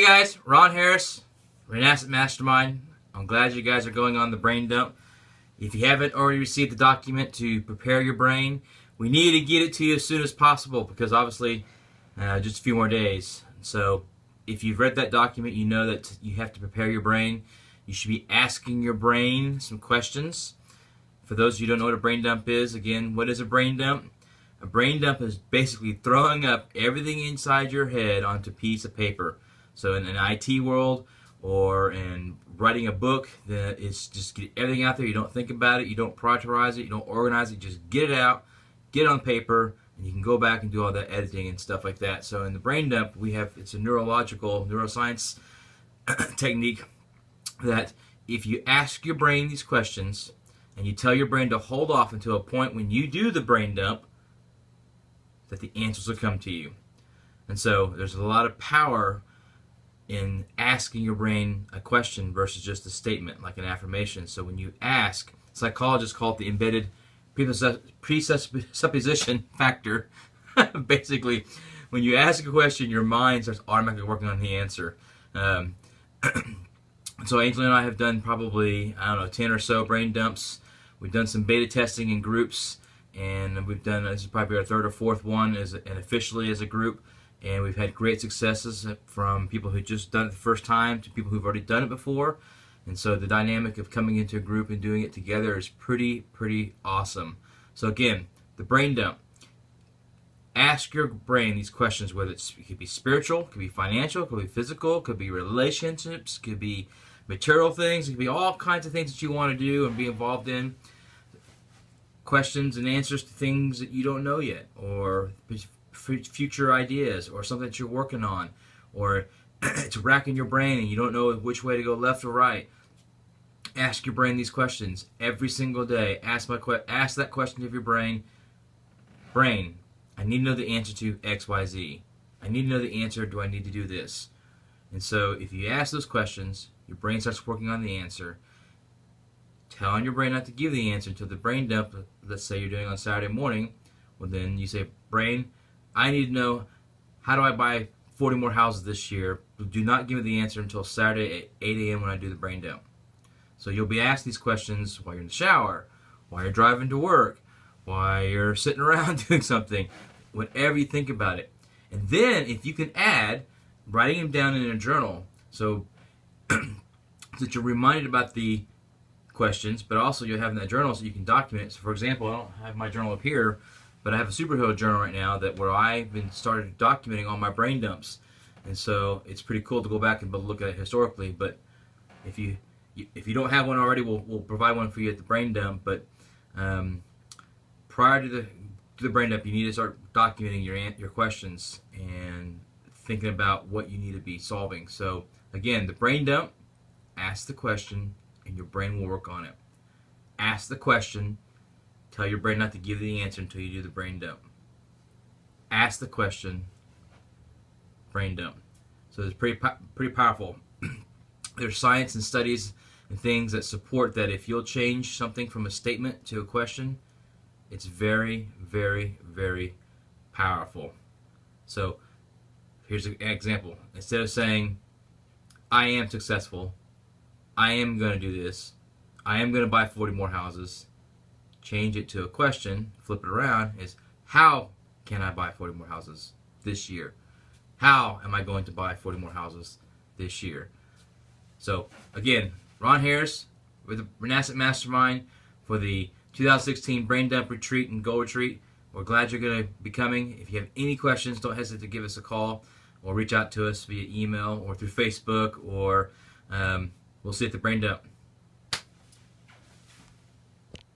Hey guys, Ron Harris, Renascent Mastermind. I'm glad you guys are going on the brain dump. If you haven't already received the document to prepare your brain, we need to get it to you as soon as possible because obviously just a few more days. So if you've read that document, you know that you have to prepare your brain. You should be asking your brain some questions. For those of you who don't know what a brain dump is, again, what is a brain dump? A brain dump is basically throwing up everything inside your head onto a piece of paper. So in an IT world or in writing a book, then it's just get everything out there. You don't think about it, you don't prioritize it, you don't organize it, you just get it out, get it on paper, and you can go back and do all that editing and stuff like that. So in the brain dump, it's a neuroscience technique that if you ask your brain these questions and you tell your brain to hold off until a point when you do the brain dump, that the answers will come to you. And so there's a lot of power in asking your brain a question versus just a statement, like an affirmation. So when you ask, psychologists call it the embedded presupposition factor. Basically, when you ask a question, your mind starts automatically working on the answer. So Angela and I have done probably, 10 or so brain dumps. We've done some beta testing in groups, and we've done, this is probably our third or fourth one and officially as a group. And we've had great successes from people who just done it the first time to people who've already done it before. And so the dynamic of coming into a group and doing it together is pretty awesome. So again, the brain dump. Ask your brain these questions, whether it could be spiritual, it could be financial, it could be physical, it could be relationships, it could be material things, it could be all kinds of things that you want to do and be involved in. Questions and answers to things that you don't know yet, or future ideas, or something that you're working on, or it's racking your brain and you don't know which way to go, left or right. Ask your brain these questions every single day. Ask that question of your brain. Brain, I need to know the answer to X, Y, Z. I need to know the answer, do I need to do this? And so if you ask those questions, your brain starts working on the answer. Telling your brain not to give the answer until the brain dump, let's say you're doing on Saturday morning, well then you say, brain, I need to know, how do I buy 40 more houses this year? Do not give me the answer until Saturday at 8 a.m. when I do the brain dump. So you'll be asked these questions while you're in the shower, while you're driving to work, while you're sitting around doing something, whenever you think about it. And then if you can add writing them down in a journal, so that you're reminded about the questions, but also you'll have in that journal so you can document it. So for example, I don't have my journal up here, but I have a superhero journal right now where I've been started documenting all my brain dumps. And so it's pretty cool to go back and look at it historically. But if you don't have one already, we'll provide one for you at the brain dump. But prior to the brain dump, you need to start documenting your questions and thinking about what you need to be solving. So again, the brain dump, ask the question and your brain will work on it. Ask the question, tell your brain not to give the answer until you do the brain dump. Ask the question, brain dump. So it's pretty powerful. There's science and studies and things that support that if you'll change something from a statement to a question, it's very powerful. So here's an example. Instead of saying, I am successful, I am going to do this, I am going to buy 40 more houses, change it to a question, flip it around, is how can I buy 40 more houses this year? How am I going to buy 40 more houses this year? So again, Ron Harris with the Renascent Mastermind for the 2016 Brain Dump Retreat and Goal Retreat. We're glad you're going to be coming. If you have any questions, don't hesitate to give us a call or reach out to us via email or through Facebook, or we'll see you at the Brain Dump.